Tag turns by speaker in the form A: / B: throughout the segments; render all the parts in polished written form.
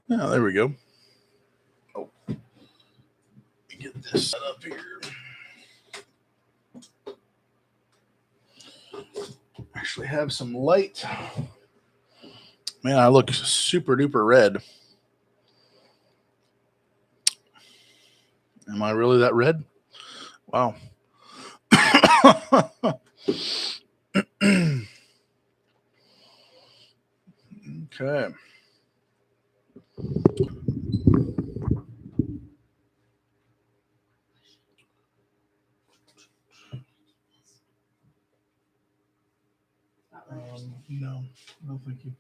A: Yeah, there we go. Oh, let me get this set up here. Actually have some light. Man, I look super duper red. Am I really that red? Wow. Okay. No, no, thank you.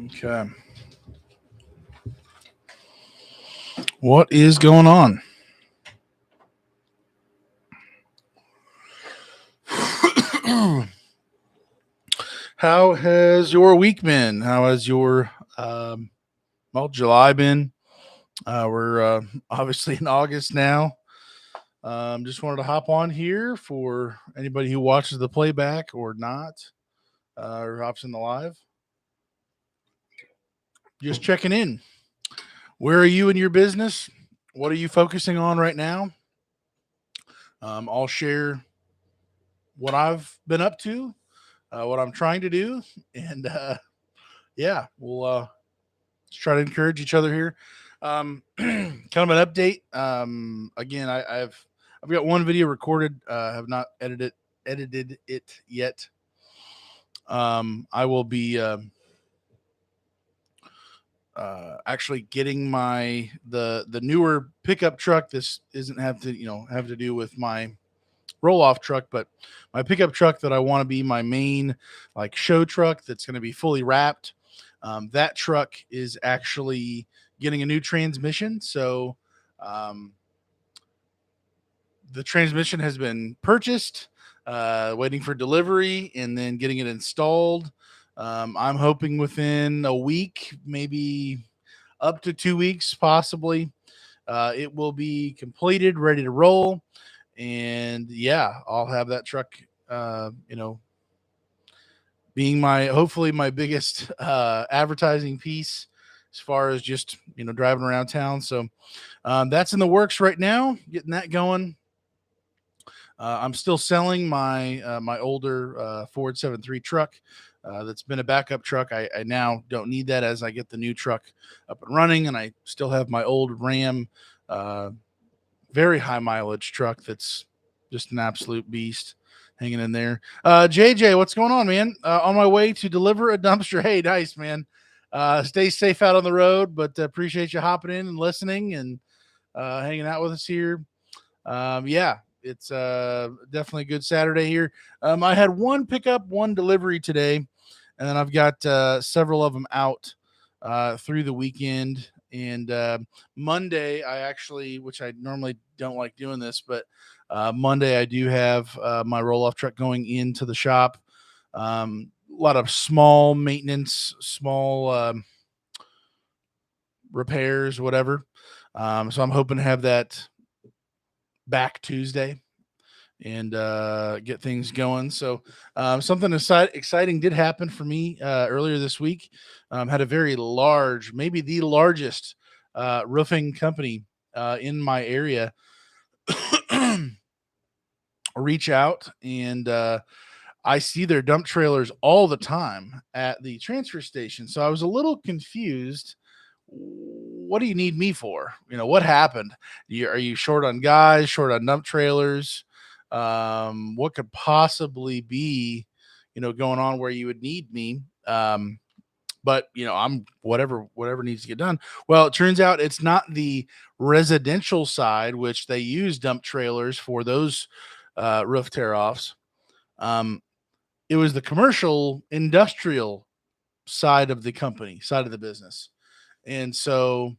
A: Okay. What is going on? How has your week been? How has your July been? We're obviously in August now. Just wanted to hop on here for anybody who watches the playback or not, or hops in the live. Just checking in. Where are you in your business? What are you focusing on right now? I'll share what I've been up to, what I'm trying to do, and yeah, we'll let's try to encourage each other here. Kind of an update. Again, I've got one video recorded. Have not edited it yet. I will be actually getting the newer pickup truck. This isn't have to do with my roll off truck, but my pickup truck that I want to be my main like show truck that's going to be fully wrapped. That truck is actually getting a new transmission. So the transmission has been purchased, waiting for delivery, and then getting it installed. I'm hoping within a week, maybe up to 2 weeks, possibly, it will be completed, ready to roll. And yeah, I'll have that truck, being my hopefully my biggest advertising piece as far as just driving around town. So that's in the works right now, getting that going. I'm still selling my older Ford 7.3 truck. That's been a backup truck. I now don't need that as I get the new truck up and running, and I still have my old Ram, uh, very high mileage truck that's just an absolute beast hanging in there. JJ, what's going on, man? On my way to deliver a dumpster. Hey, nice, man. Stay safe out on the road, but appreciate you hopping in and listening and hanging out with us here. Yeah, it's definitely a good Saturday here. I had one pickup, one delivery today, and then I've got several of them out through the weekend. And Monday, I actually, which I normally don't like doing this, but Monday I do have my roll off truck going into the shop. A lot of small maintenance, small repairs, whatever. So I'm hoping to have that back Tuesday and get things going. So something exciting did happen for me earlier this week. Had a very large, maybe the largest roofing company in my area reach out, and I see their dump trailers all the time at the transfer station. So I was a little confused. What do you need me for? What happened? Are you short on guys, short on dump trailers? What could possibly be, going on where you would need me? But I'm whatever needs to get done. Well, it turns out it's not the residential side, which they use dump trailers for those roof tear offs. Um, it was the commercial industrial side of the company, side of the business. And so,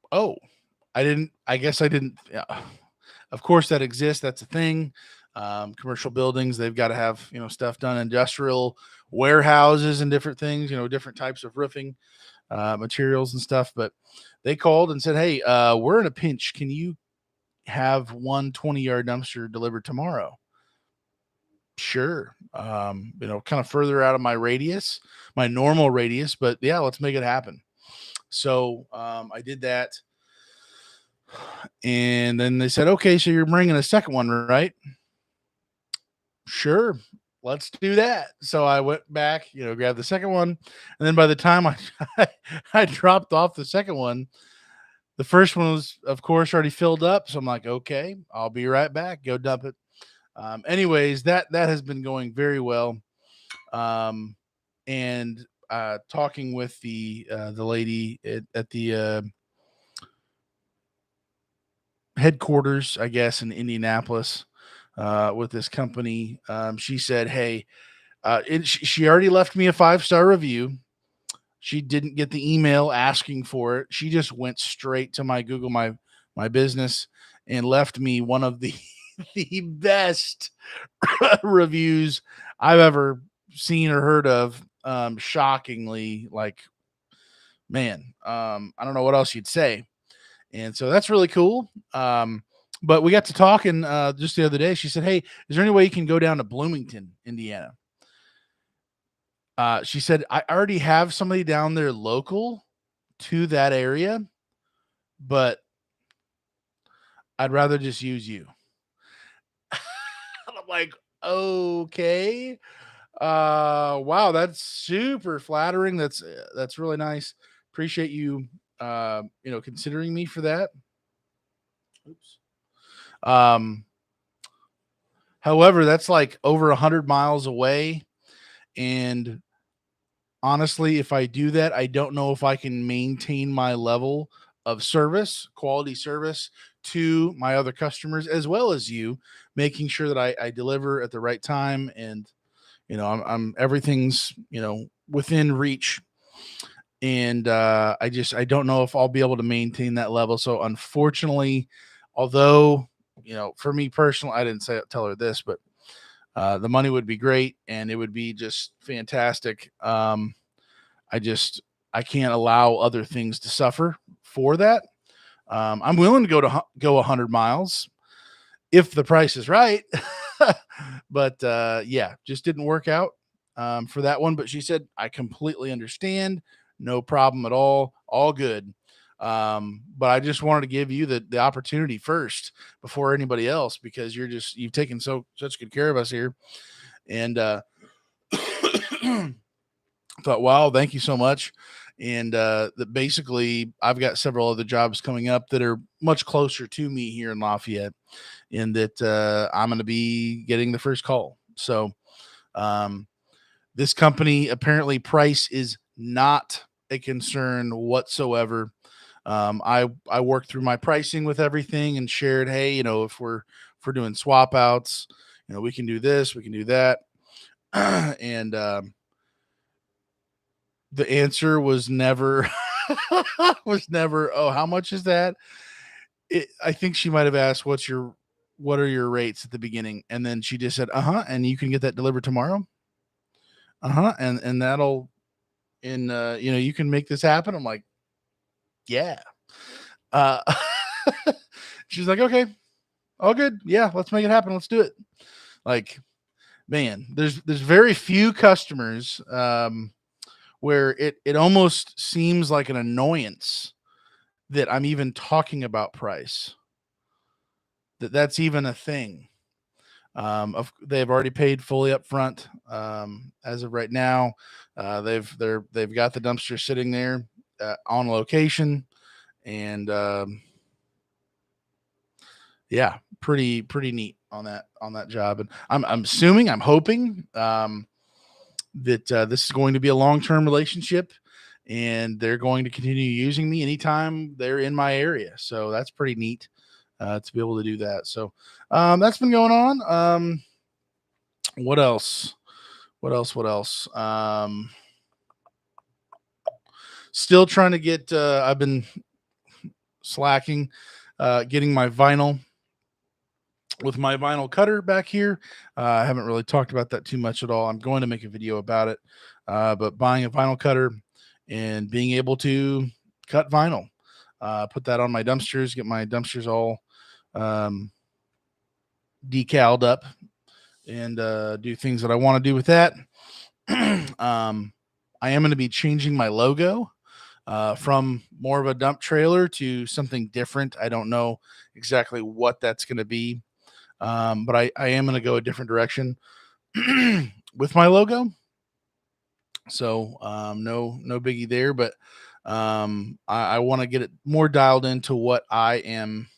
A: oh, I guess I didn't. Yeah. Of course, that exists. That's a thing. Commercial buildings, they've got to have, stuff done, industrial warehouses and different things, different types of roofing materials and stuff. But they called and said, hey, we're in a pinch. Can you have one 20-yard dumpster delivered tomorrow? Sure. Kind of further out of my radius, my normal radius, but yeah, let's make it happen. So I did that. And then they said, okay, so you're bringing a second one, right? Sure. Let's do that. So I went back, grabbed the second one. And then by the time I dropped off the second one, the first one was, of course, already filled up. So I'm like, okay, I'll be right back. Go dump it. Anyways, that has been going very well. And talking with the lady at the headquarters, I guess, in Indianapolis, with this company, she said, "Hey, she already left me a 5-star review. She didn't get the email asking for it. She just went straight to my Google my business and left me one of the the best reviews I've ever seen or heard of. Shockingly, like, man, I don't know what else you'd say. And so that's really cool. But we got to talking just the other day. She said, "Hey, is there any way you can go down to Bloomington, Indiana?" She said, "I already have somebody down there local to that area, but I'd rather just use you." And I'm like, okay. Wow, that's super flattering. That's really nice. Appreciate you considering me for that. Oops. Um, However, that's like over 100 miles away. And honestly, if I do that, I don't know if I can maintain my level of service, quality service to my other customers as well as you, making sure that I deliver at the right time and I'm everything's within reach. And I don't know if I'll be able to maintain that level. So unfortunately, although for me personally, I didn't tell her this, but the money would be great and it would be just fantastic. I just I can't allow other things to suffer for that. I'm willing to go 100 miles if the price is right. But yeah, just didn't work out for that one. But she said, I completely understand. No problem at all good. But I just wanted to give you the opportunity first before anybody else, because you've taken such good care of us here. And thought, wow, thank you so much. And that basically I've got several other jobs coming up that are much closer to me here in Lafayette, in that I'm going to be getting the first call. So this company, apparently price is not a concern whatsoever. I worked through my pricing with everything and shared, hey, if we're doing swap outs, we can do this, we can do that. And the answer was never oh, how much is that? I think she might have asked, what are your rates at the beginning? And then she just said, uh-huh, and you can get that delivered tomorrow. Uh-huh. And that'll, and you can make this happen. I'm like, yeah. Uh she's like, okay, all good. Yeah, let's make it happen. Let's do it. Like, man, there's very few customers where it almost seems like an annoyance that I'm even talking about price. That's even a thing. They've already paid fully up front. As of right now, they've got the dumpster sitting there on location, and yeah, pretty neat on that job. And I'm assuming, I'm hoping that this is going to be a long-term relationship, and they're going to continue using me anytime they're in my area. So that's pretty neat to be able to do that. So that's been going on. What else? What else? What else? Still trying to get. I've been slacking, getting my vinyl with my vinyl cutter back here. I haven't really talked about that too much at all. I'm going to make a video about it, but buying a vinyl cutter and being able to cut vinyl, put that on my dumpsters, get my dumpsters all decaled up, and do things that I want to do with that. I am going to be changing my logo from more of a dump trailer to something different. I don't know exactly what that's going to be, but I am going to go a different direction with my logo. So no biggie there, but I want to get it more dialed into what I am.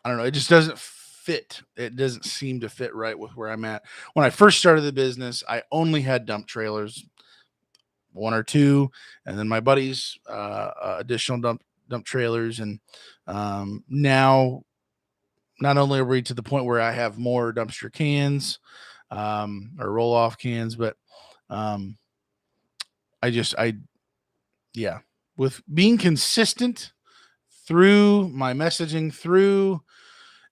A: I don't know. It just doesn't fit. It doesn't seem to fit right with where I'm at. When I first started the business, I only had dump trailers, one or two, and then my buddies additional dump trailers, and now not only are we to the point where I have more dumpster cans or roll off cans, but um, I yeah, with being consistent through my messaging, through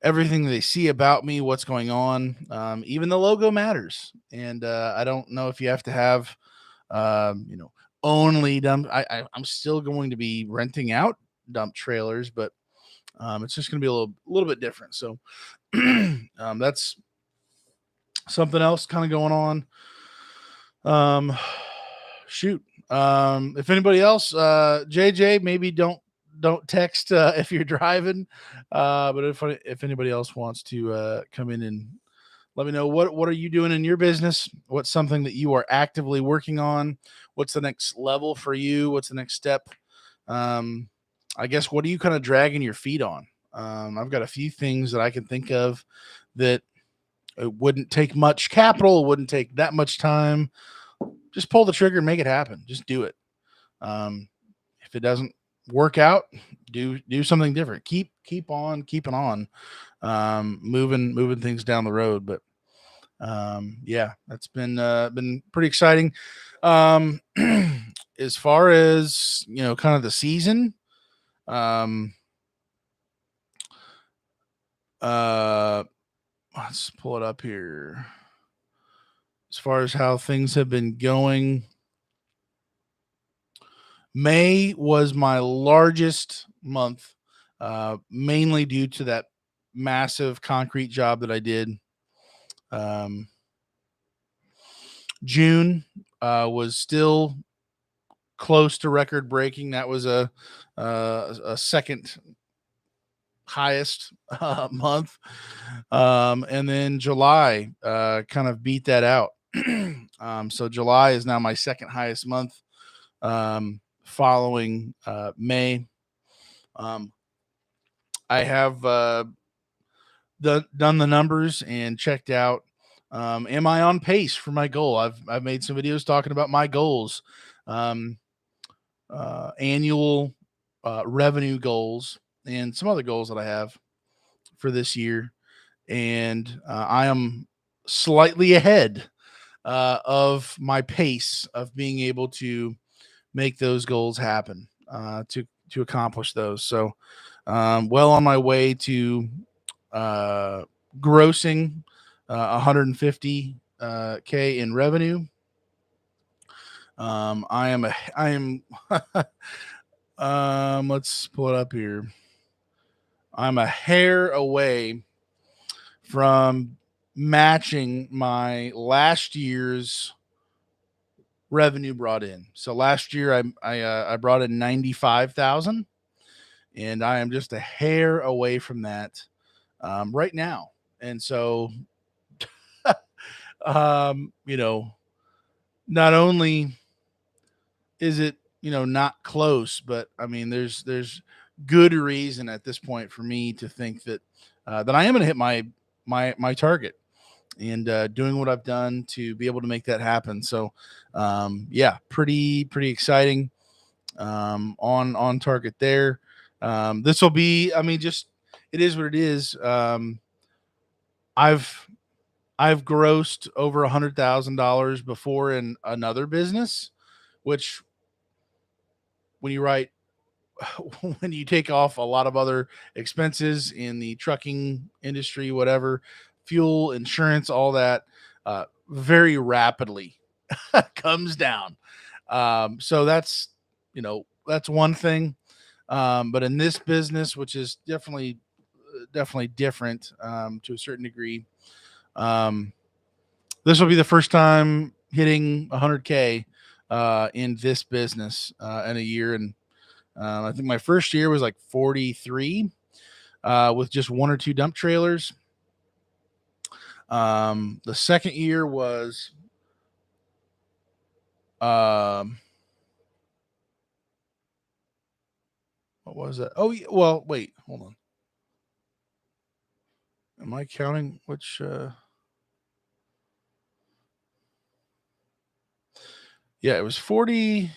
A: everything they see about me, what's going on. Even the logo matters, and I don't know if you have to have, you know, only dump. I'm still going to be renting out dump trailers, but it's just going to be a little bit different. So that's something else kind of going on. Shoot. If anybody else, JJ, maybe don't text if you're driving. But if anybody else wants to come in and let me know what are you doing in your business? What's something that you are actively working on? What's the next level for you? What's the next step? Um, I guess what are you kind of dragging your feet on? I've got a few things that I can think of that it wouldn't take much capital, it wouldn't take that much time. Just pull the trigger and make it happen. Just do it. If it doesn't work out, do something different. Keep on keeping on, moving things down the road. But yeah, that's been pretty exciting. As far as kind of the season, um, let's pull it up here. As far as how things have been going, May was my largest month, mainly due to that massive concrete job that I did. Um, June was still close to record breaking. That was a second highest month, and then July kind of beat that out. So July is now my second highest month, following May. I have done the numbers and checked out. Am I on pace for my goal? I've made some videos talking about my goals, annual revenue goals, and some other goals that I have for this year, and I am slightly ahead of my pace of being able to make those goals happen, to accomplish those. So, well on my way to grossing 150 k in revenue. I am let's pull it up here. I'm a hair away from matching my last year's revenue brought in. So last year I brought in 95,000, and I am just a hair away from that right now. And so you know, not only is it not close, but I mean there's good reason at this point for me to think that that I am going to hit my target, and doing what I've done to be able to make that happen. So yeah, pretty exciting, on target there. This will be, I mean, just it is what it is. I've grossed over $100,000 before in another business, which when you write when you take off a lot of other expenses in the trucking industry, whatever, fuel, insurance, all that, very rapidly comes down. So that's one thing. But in this business, which is definitely definitely different to a certain degree. Um, this will be the first time hitting 100K in this business in a year. And I think my first year was like 43 with just one or two dump trailers. The second year was what was that? Oh, well, wait, hold on. Am I counting which? Yeah, it was 40.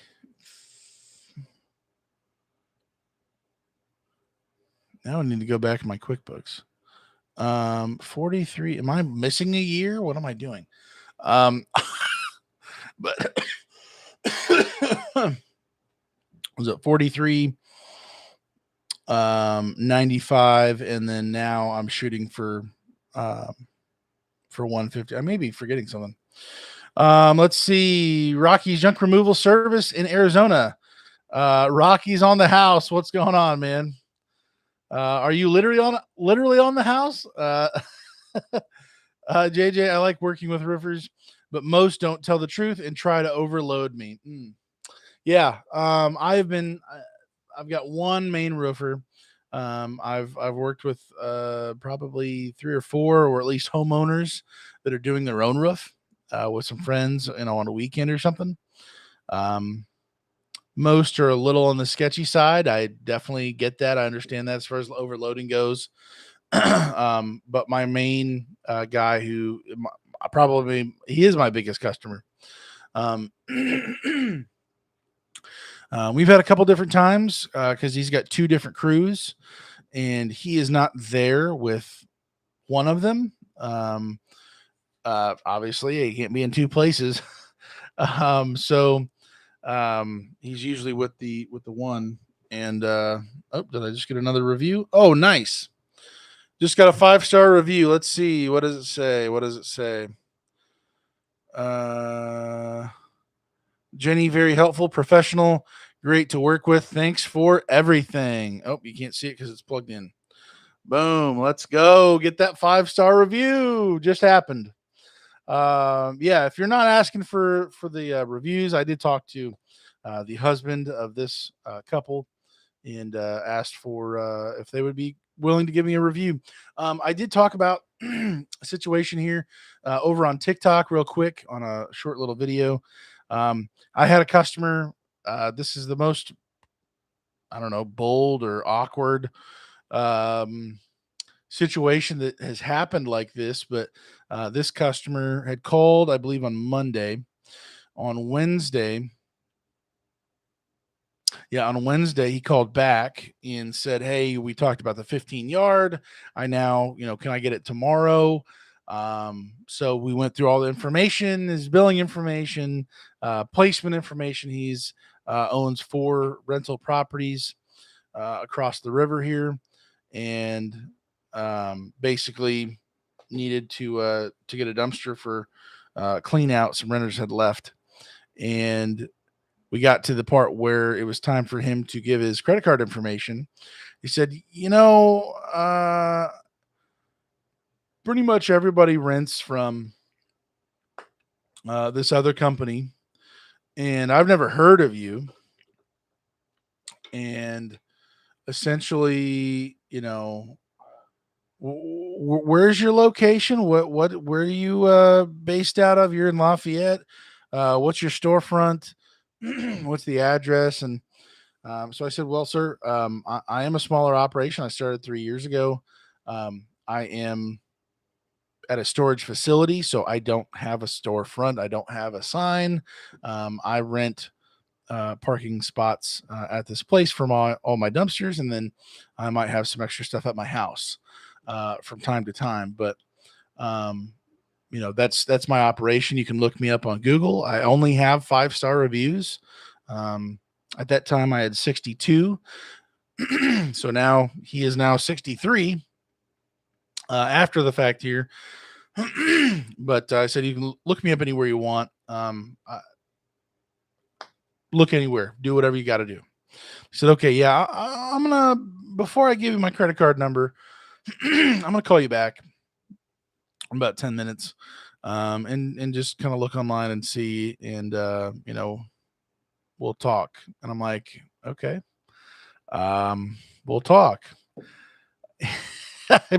A: Now I need to go back in my QuickBooks. 43. Am I missing a year? What am I doing? But was it 43, 95, and then now I'm shooting for 150. I may be forgetting something. Let's see. Rocky's junk removal service in Arizona. Rocky's on the house. What's going on, man? Are you literally on the house? JJ, I like working with roofers, but most don't tell the truth and try to overload me. Yeah. I've got one main roofer. I've worked with probably 3 or 4, or at least homeowners that are doing their own roof with some friends, on a weekend or something. Most are a little on the sketchy side. I definitely get that. I understand that as far as overloading goes. But my main guy, who probably he is my biggest customer. We've had a couple different times because he's got 2 different crews, and he is not there with one of them. Obviously, he can't be in 2 places. So he's usually with the one. And oh, did I just get another review? Oh, nice. Just got a 5-star review. Let's see. What does it say? Jenny, very helpful, professional, great to work with. Thanks for everything. Oh, you can't see it because it's plugged in. Boom. Let's go. Get that 5-star review. Just happened. Yeah, if you're not asking for the reviews, I did talk to the husband of this couple and asked for if they would be willing to give me a review. I did talk about a situation here over on TikTok real quick on a short little video. I had a customer. This is the most, I don't know, bold or awkward situation that has happened like this, but this customer had called, I believe, on Monday. On Wednesday, he called back and said, "Hey, we talked about the 15-yard. I now, can I get it tomorrow?" So we went through all the information, his billing information, placement information. He's owns 4 rental properties across the river here, and basically needed to get a dumpster for clean out. Some renters had left, and we got to the part where it was time for him to give his credit card information. He said, pretty much everybody rents from this other company, and I've never heard of you. And essentially, where's your location? Where are you based out of? You're in Lafayette. What's your storefront? What's the address? And so I said, well, sir, I am a smaller operation. I started 3 years ago. I am at a storage facility, so I don't have a storefront. I don't have a sign. I rent parking spots at this place for all my dumpsters, and then I might have some extra stuff at my house from time to time. But that's my operation. You can look me up on Google. I only have 5-star reviews. At that time, I had 62. So now he is now 63 after the fact here. But I said, you can look me up anywhere you want. Look anywhere, do whatever you got to do. He said, okay, yeah, I'm going to, before I give you my credit card number, I'm going to call you back in about 10 minutes. And just kind of look online and see, and, we'll talk. And I'm like, okay, we'll talk.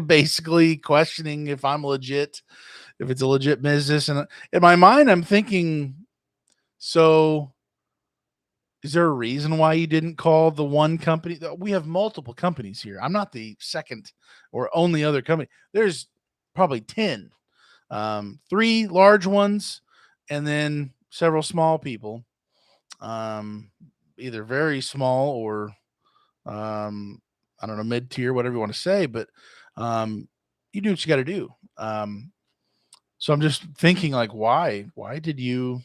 A: Basically questioning if I'm legit, if it's a legit business. And in my mind, I'm thinking, so is there a reason why you didn't call the one company? We have multiple companies here. I'm not the second or only other company. There's probably 10, three large ones, and then several small people, um, either very small or, um, I don't know, mid tier, whatever you want to say, but, um, you do what you got to do. So I'm just thinking, like, why did you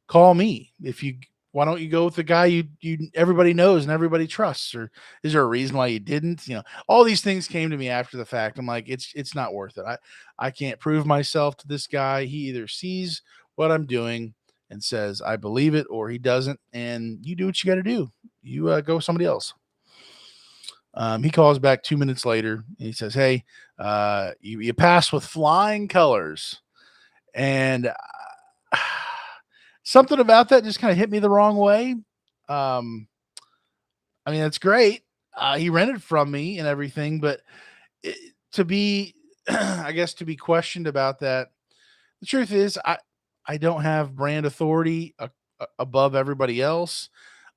A: call me? If you, why don't you go with the guy you everybody knows and everybody trusts? Or is there a reason why you didn't? All these things came to me after the fact. I'm like, it's not worth it. I can't prove myself to this guy. He either sees what I'm doing and says I believe it, or he doesn't. And you do what you got to do. You go with somebody else. He calls back 2 minutes later and he says, "Hey, you passed with flying colors." And something about that just kind of hit me the wrong way. Um, I mean, that's great. He rented from me and everything, but it, to be, I guess, to be questioned about that. The truth is, I don't have brand authority above everybody else.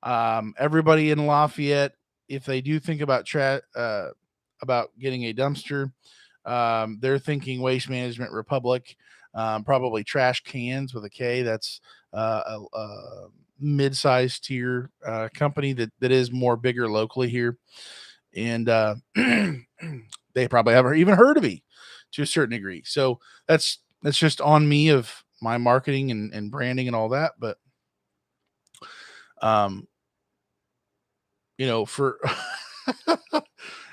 A: Everybody in Lafayette, if they do think about getting a dumpster, they're thinking Waste Management Republic, probably trash cans with a K. That's a mid-sized tier company that is more bigger locally here, and they probably haven't even heard of me to a certain degree. So that's just on me of my marketing and branding and all that. But um, for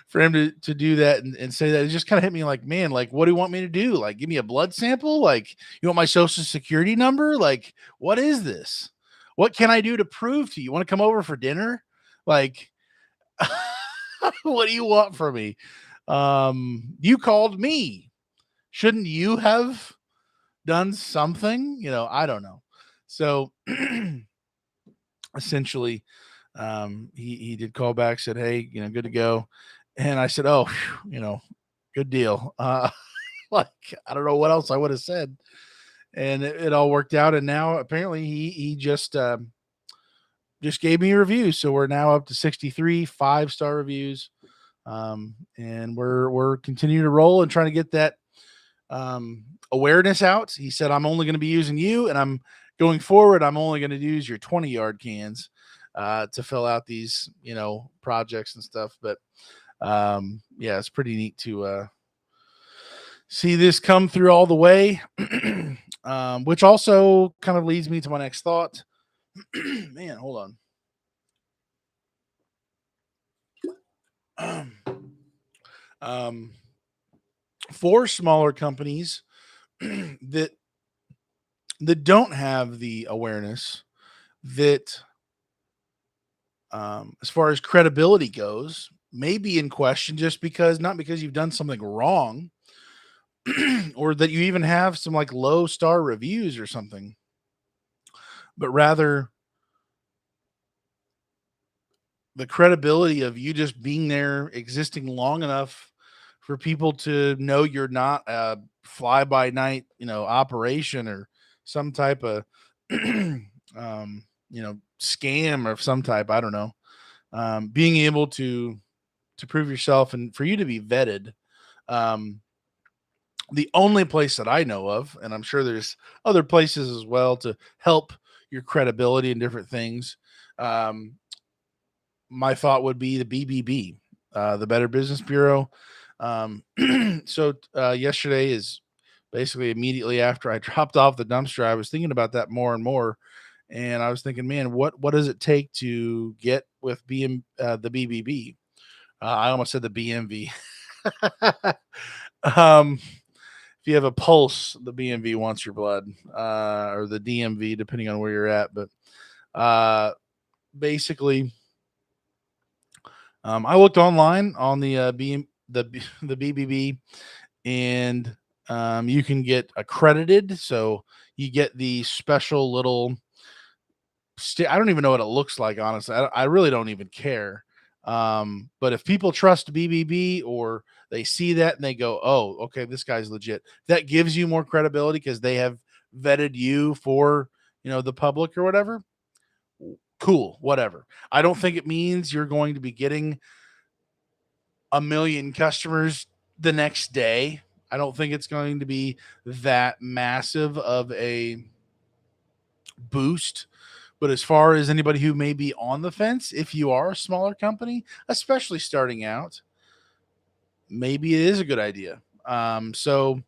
A: for him to do that and say that, it just kind of hit me like, man, like, what do you want me to do? Like, give me a blood sample? Like, you want my social security number? Like, what is this? What can I do to prove to you? Want to come over for dinner? Like, what do you want from me? You called me. Shouldn't you have done something? I don't know. So essentially, he did call back, said, "Hey, good to go." And I said, "Oh, phew, good deal." Like, I don't know what else I would have said. And it all worked out. And now apparently he just gave me a review. So we're now up to 63 5-star reviews. And we're continuing to roll and trying to get that awareness out. He said, "I'm only going to be using you, and I'm going forward. I'm only going to use your 20-yard cans to fill out these, projects and stuff." But yeah, it's pretty neat to see this come through all the way. Which also kind of leads me to my next thought. Man, hold on. um, for smaller companies that don't have the awareness, that as far as credibility goes, may be in question, just because, not because you've done something wrong, or that you even have some like low star reviews or something, but rather the credibility of you just being there, existing long enough for people to know you're not a fly by night, operation, or some type of, scam of some type. I don't know. Being able to prove yourself and for you to be vetted. Um, the only place that I know of, and I'm sure there's other places as well to help your credibility and different things. Um, my thought would be the BBB, the Better Business Bureau. So yesterday is basically immediately after I dropped off the dumpster. I was thinking about that more and more, and I was thinking, man, what does it take to get with the BBB? I almost said the BMV. um, if you have a pulse, the BMV wants your blood, or the DMV, depending on where you're at. But basically, I looked online on the the BBB, and you can get accredited. So you get the special little I don't even know what it looks like, honestly. I really don't even care. But if people trust BBB or they see that and they go, "Oh, okay, this guy's legit," that gives you more credibility because they have vetted you for the public or whatever. Cool, whatever. I don't think it means you're going to be getting a million customers the next day. I don't think it's going to be that massive of a boost. But as far as anybody who may be on the fence, if you are a smaller company, especially starting out, maybe it is a good idea. So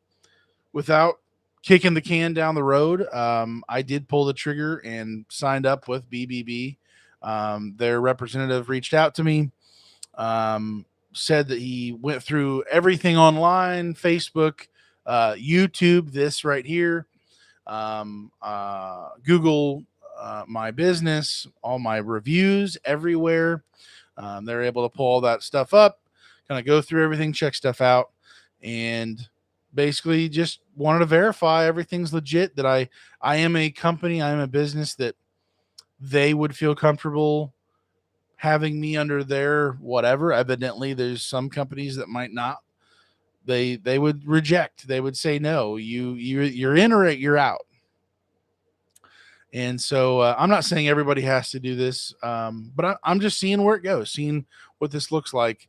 A: without kicking the can down the road, I did pull the trigger and signed up with BBB. Their representative reached out to me, said that he went through everything online, Facebook, YouTube, this right here, Google my business, all my reviews everywhere. They're able to pull all that stuff up, kind of go through everything, check stuff out, and basically just wanted to verify everything's legit. That I am a company, I am a business that they would feel comfortable having me under their whatever. Evidently, there's some companies that might not. They would reject. They would say no. You're in or you're out. And so I'm not saying everybody has to do this, but I'm just seeing where it goes, seeing what this looks like.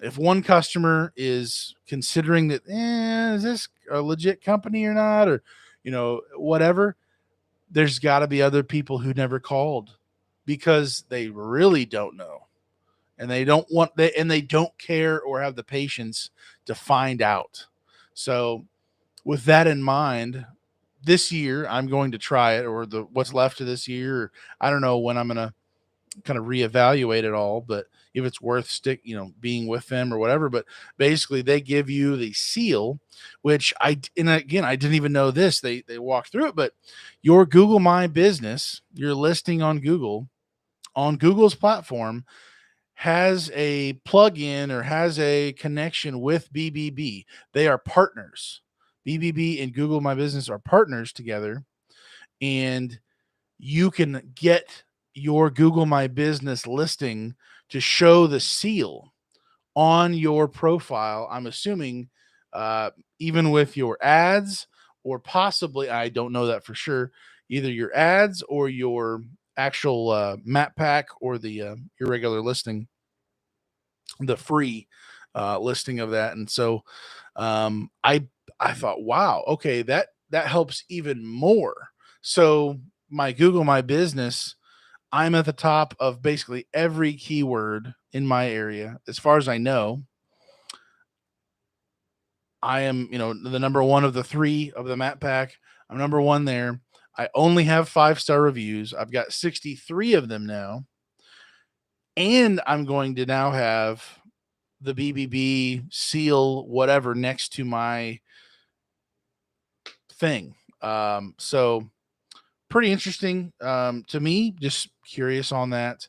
A: If one customer is considering that, is this a legit company or not, or whatever, there's got to be other people who never called because they really don't know, and they don't care or have the patience to find out. So with that in mind, this year I'm going to try it, or the what's left of this year. Or I don't know when I'm going to kind of reevaluate it all, but if it's worth being with them or whatever. But basically, they give you the seal, which and again, I didn't even know this. They walk through it, but your Google My Business, your listing on Google's platform, has a plug-in or has a connection with BBB. They are partners. BBB and Google My Business are partners together, and you can get your Google My Business listing to show the seal on your profile. I'm assuming even with your ads, or possibly, I don't know that for sure, either your ads or your actual map pack, or the your regular listing, the free listing of that. And so I thought, wow, okay, that helps even more. So my Google My Business, I'm at the top of basically every keyword in my area. As far as I know, I am, the number one of the three of the map pack. I'm number one there. I only have 5-star reviews. I've got 63 of them now. And I'm going to now have the BBB seal, whatever, next to my thing. So pretty interesting to me. Just curious on that.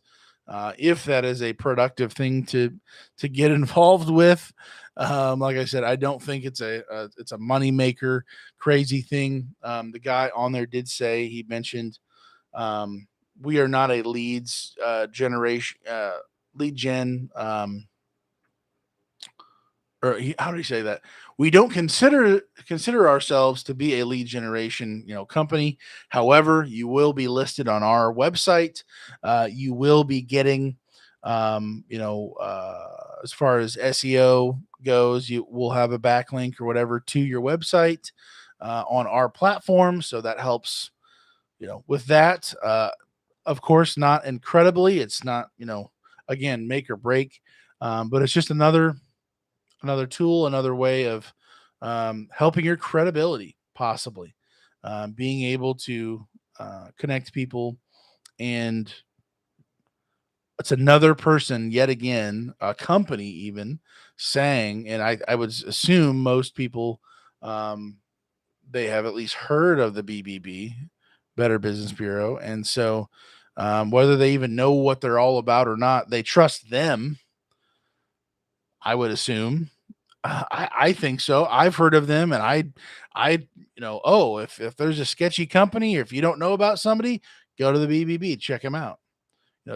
A: If that is a productive thing to get involved with. Like I said, I don't think it's a money maker, crazy thing. The guy on there did say, he mentioned, we are not a lead gen. How do you say that? We don't consider ourselves to be a lead generation, company. However, you will be listed on our website. You will be getting, as far as SEO goes, you will have a backlink or whatever to your website on our platform. So that helps, with that. Of course, not incredibly. It's not, again, make or break, but it's just another tool, another way of helping your credibility, possibly being able to connect people. And it's another person, yet again, a company even saying, and I would assume most people, they have at least heard of the BBB, Better Business Bureau. And so whether they even know what they're all about or not, they trust them. I would assume. I think so. I've heard of them, and oh, if there's a sketchy company, or if you don't know about somebody, go to the BBB, check them out.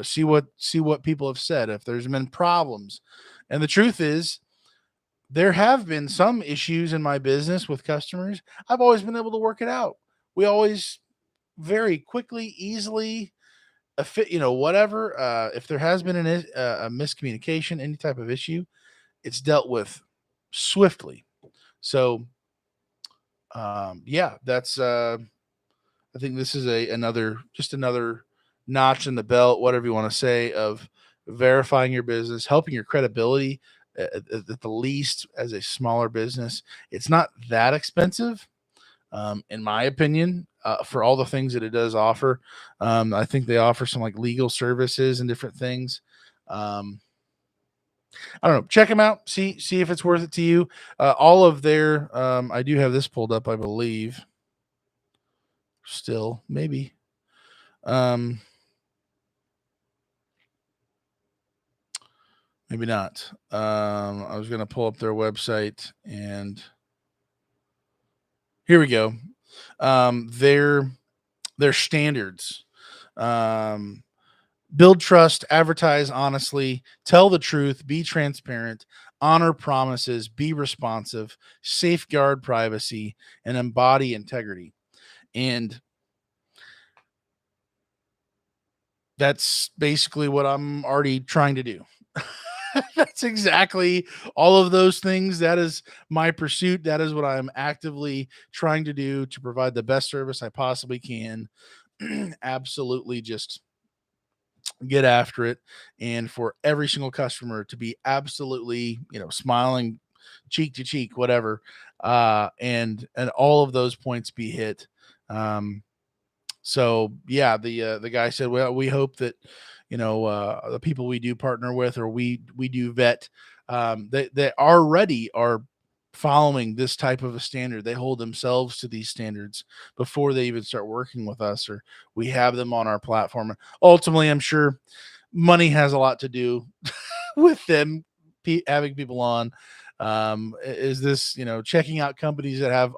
A: See what people have said, if there's been problems. And the truth is, there have been some issues in my business with customers. I've always been able to work it out. We always very quickly, easily, whatever. If there has been a miscommunication, any type of issue, it's dealt with swiftly. So, yeah, that's. I think this is another notch in the belt, whatever you want to say, of verifying your business, helping your credibility at the least as a smaller business. It's not that expensive, in my opinion, for all the things that it does offer. I think they offer some like legal services and different things. Um, I don't know. Check them out. See if it's worth it to you. All of their I do have this pulled up, I believe. Still, maybe. Um, Maybe not. I was gonna pull up their website, and here we go. Their standards. Um, Build trust, advertise honestly, tell the truth, be transparent, honor promises, be responsive, safeguard privacy, and embody integrity. And that's basically what I'm already trying to do. That's exactly all of those things. That is my pursuit. That is what I'm actively trying to do to provide the best service I possibly can. Absolutely just get after it. And for every single customer to be absolutely, smiling cheek to cheek, whatever. And all of those points be hit. Um, so yeah, the guy said, well, we hope that the people we do partner with, or we do vet, they already are following this type of a standard. They hold themselves to these standards before they even start working with us, or we have them on our platform. Ultimately, I'm sure money has a lot to do with them having people on. Is this, checking out companies that have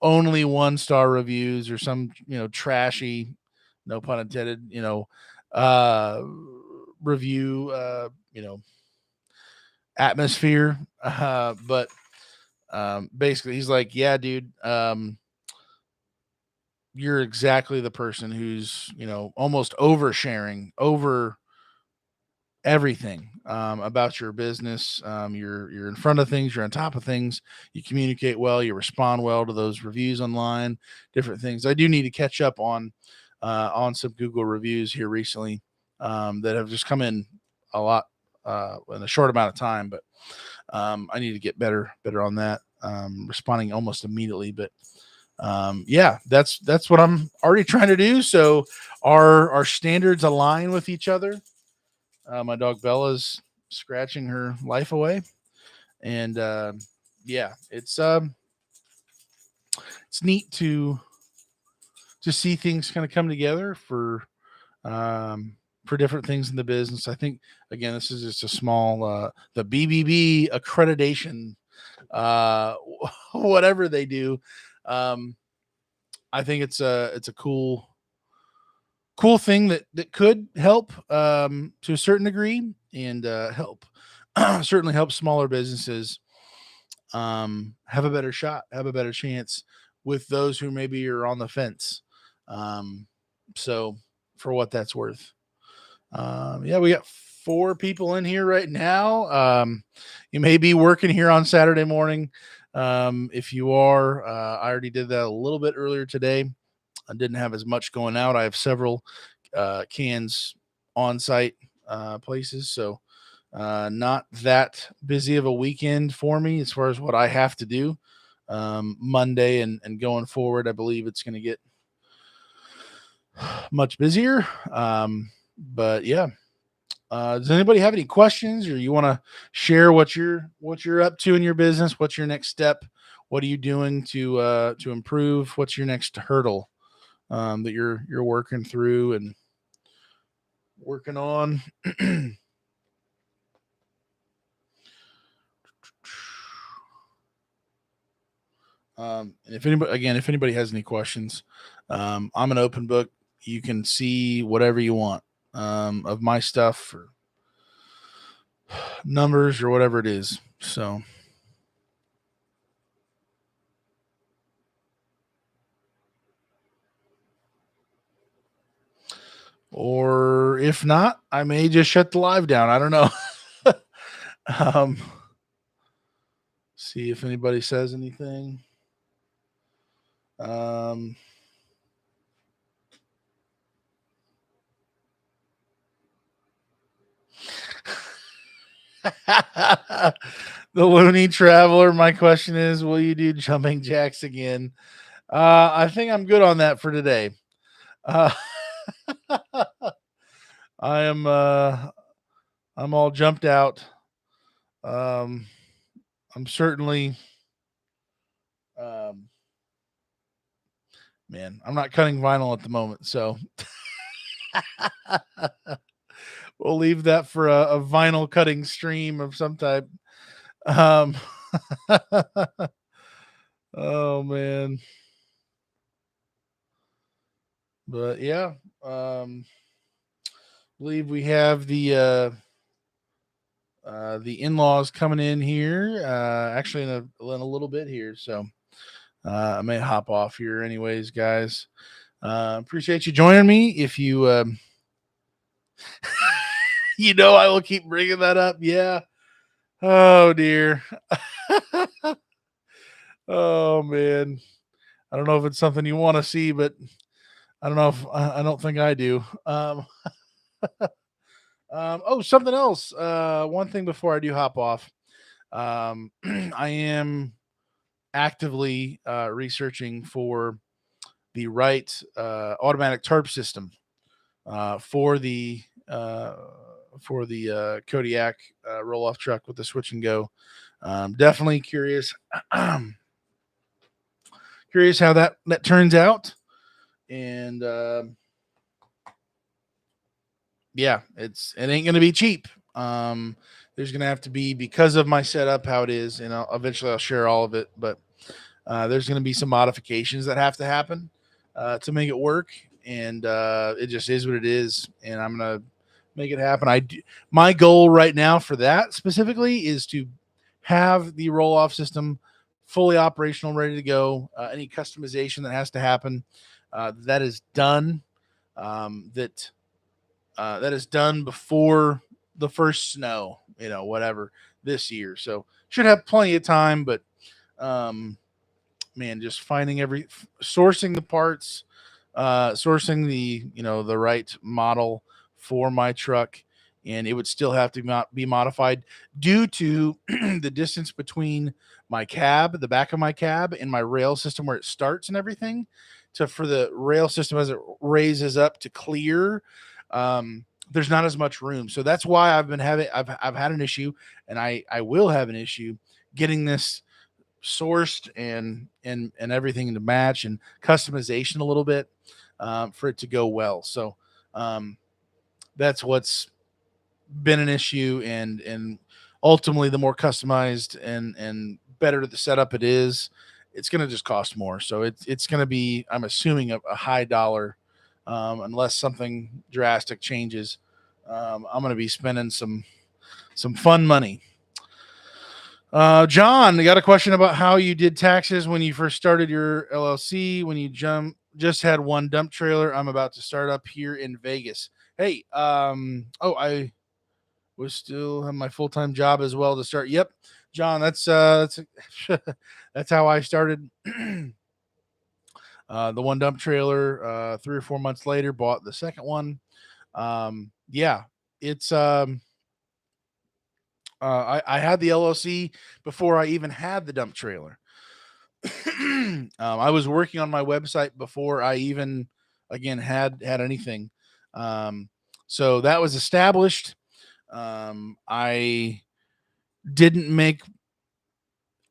A: only 1-star reviews, or some, trashy, no pun intended, uh, review, atmosphere. But basically, he's like, yeah, dude, you're exactly the person who's, almost oversharing over everything, about your business. You're in front of things, you're on top of things, you communicate well, you respond well to those reviews online, different things. I do need to catch up on some Google reviews here recently, that have just come in a lot, in a short amount of time. But I need to get better on that, responding almost immediately. But yeah, that's what I'm already trying to do. So our standards align with each other. My dog Bella's scratching her life away, and yeah, it's neat to see things kind of come together for different things in the business. I think, again, this is just a small, the BBB accreditation, uh, whatever they do. Um, I think it's a cool thing that could help, to a certain degree, and help certainly help smaller businesses, have a better shot, have a better chance with those who maybe are on the fence. Um, so for what that's worth. Yeah, we got 4 people in here right now. You may be working here on Saturday morning. If you are, I already did that a little bit earlier today. I didn't have as much going out. I have several cans on site places. So not that busy of a weekend for me as far as what I have to do. Monday and going forward, I believe it's going to get much busier. But yeah. Does anybody have any questions, or you want to share what you're up to in your business? What's your next step? What are you doing to improve? What's your next hurdle, that you're working through and working on? And if anybody has any questions, I'm an open book. You can see whatever you want of my stuff or numbers or whatever it is. So, or if not, I may just shut the live down. I don't know. um, see if anybody says anything. Um, the Looney Traveler. My question is, will you do jumping jacks again? I think I'm good on that for today. Uh, I am. I'm all jumped out. Um, I'm certainly. Um, man, I'm not cutting vinyl at the moment, so we'll leave that for a vinyl cutting stream of some type. Um, oh man, but yeah, believe we have the in-laws coming in here. Actually, in a little bit here, so I may hop off here, anyways, guys. Appreciate you joining me. If you, I will keep bringing that up. Yeah. Oh dear. Oh man. I don't know if it's something you want to see, but I don't know if I don't think I do. Oh, something else. One thing before I do hop off. I am actively researching for the right automatic tarp system for the Kodiak roll off truck with the switch and go. Definitely curious curious how that turns out, and yeah, it ain't gonna be cheap. There's gonna have to be, because of my setup how it is, and eventually I'll share all of it, but there's gonna be some modifications that have to happen to make it work, and it just is what it is, and I'm gonna make it happen. My goal right now for that specifically is to have the roll off system fully operational, ready to go. Any customization that has to happen, that is done. That is done before the first snow, whatever, this year. So should have plenty of time, but um, man, just sourcing the parts, sourcing the right model for my truck, and it would still have to be modified due to the distance between my cab, the back of my cab, and my rail system where it starts and everything. For the rail system as it raises up to clear, there's not as much room. So that's why I've had an issue, and I will have an issue getting this sourced and everything to match, and customization a little bit for it to go well. So that's what's been an issue, and ultimately the more customized and better the setup it is, it's going to just cost more. So it's going to be, I'm assuming, a high dollar, unless something drastic changes. I'm going to be spending some fun money. John, I got a question about how you did taxes when you first started your LLC. When you just had one dump trailer. I'm about to start up here in Vegas. Hey, I was still have my full time job as well to start. Yep, John, that's that's how I started. The one dump trailer. 3 or 4 months later, bought the second one. Yeah, it's I had the LLC before I even had the dump trailer. I was working on my website before I even, again, had anything. So that was established. I didn't make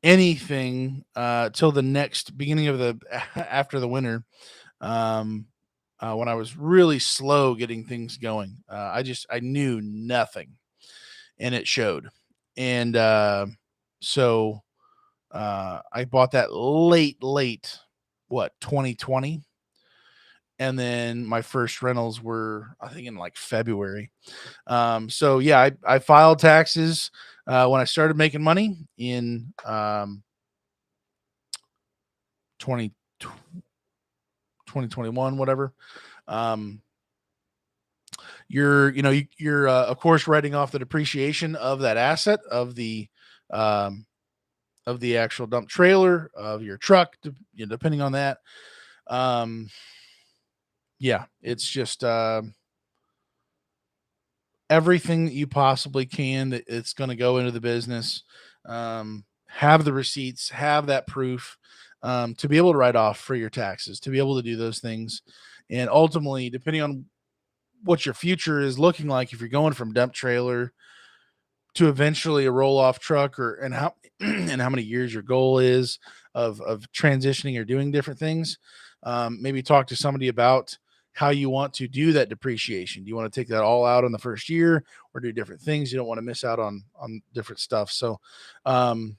A: anything till the next beginning of the after the winter, when I was really slow getting things going. I knew nothing, and it showed. And so I bought that late, 2020. And then my first rentals were, I think, in like February. So yeah, I filed taxes when I started making money in 20, 2021, whatever. Um, you're of course writing off the depreciation of that asset um, of the actual dump trailer of your truck, depending on that. Um, yeah, it's just everything that you possibly can that it's going to go into the business. Have the receipts, have that proof, to be able to write off for your taxes, to be able to do those things. And ultimately, depending on what your future is looking like, if you're going from dump trailer to eventually a roll off truck, or and how and how many years your goal is of transitioning or doing different things, maybe talk to somebody about how you want to do that depreciation. Do you want to take that all out in the first year, or do different things? You don't want to miss out on different stuff. So um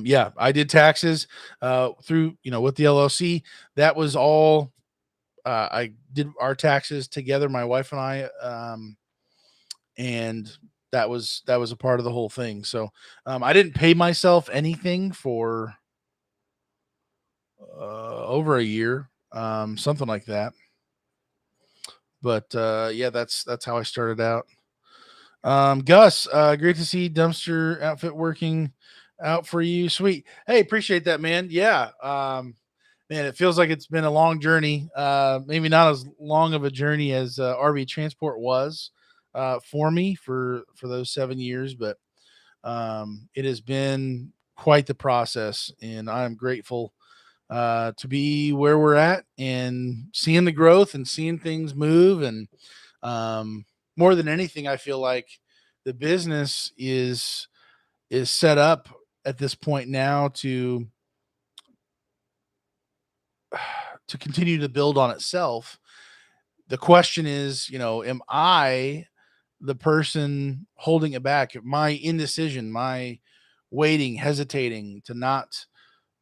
A: yeah, I did taxes through, with the LLC. That was all. I did our taxes together, my wife and I, and that was a part of the whole thing. So I didn't pay myself anything for over a year, something like that. But yeah, that's how I started out. Gus, great to see Dumpster Outfit working out for you. Sweet. Hey, appreciate that, man. Yeah. Man, it feels like it's been a long journey. Maybe not as long of a journey as RV Transport was for me for those 7 years, but it has been quite the process, and I'm grateful to be where we're at and seeing the growth and seeing things move. And more than anything, I feel like the business is set up at this point now to continue to build on itself. The question is, am I the person holding it back? My indecision, my waiting, hesitating to not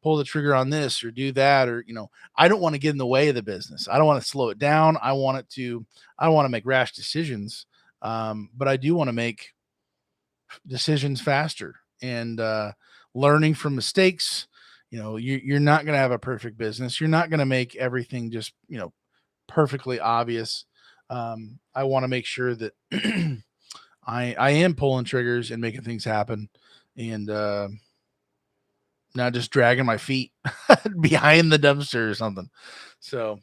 A: pull the trigger on this or do that, or I don't want to get in the way of the business. I don't want to slow it down. I don't want to make rash decisions. But I do want to make decisions faster, and learning from mistakes. You're not going to have a perfect business. You're not going to make everything just perfectly obvious. I want to make sure that I am pulling triggers and making things happen, and not just dragging my feet behind the dumpster or something. So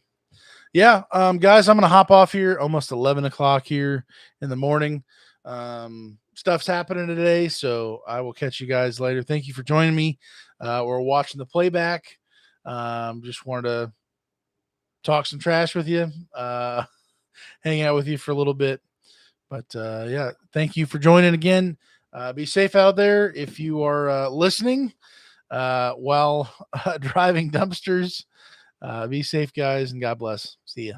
A: yeah, guys, I'm gonna hop off here. Almost 11 o'clock here in the morning. Stuff's happening today, so I will catch you guys later. Thank you for joining me. We're watching the playback. Just wanted to talk some trash with you, hang out with you for a little bit. But yeah, thank you for joining again. Be safe out there if you are listening while driving dumpsters. Be safe, guys, and God bless. See ya.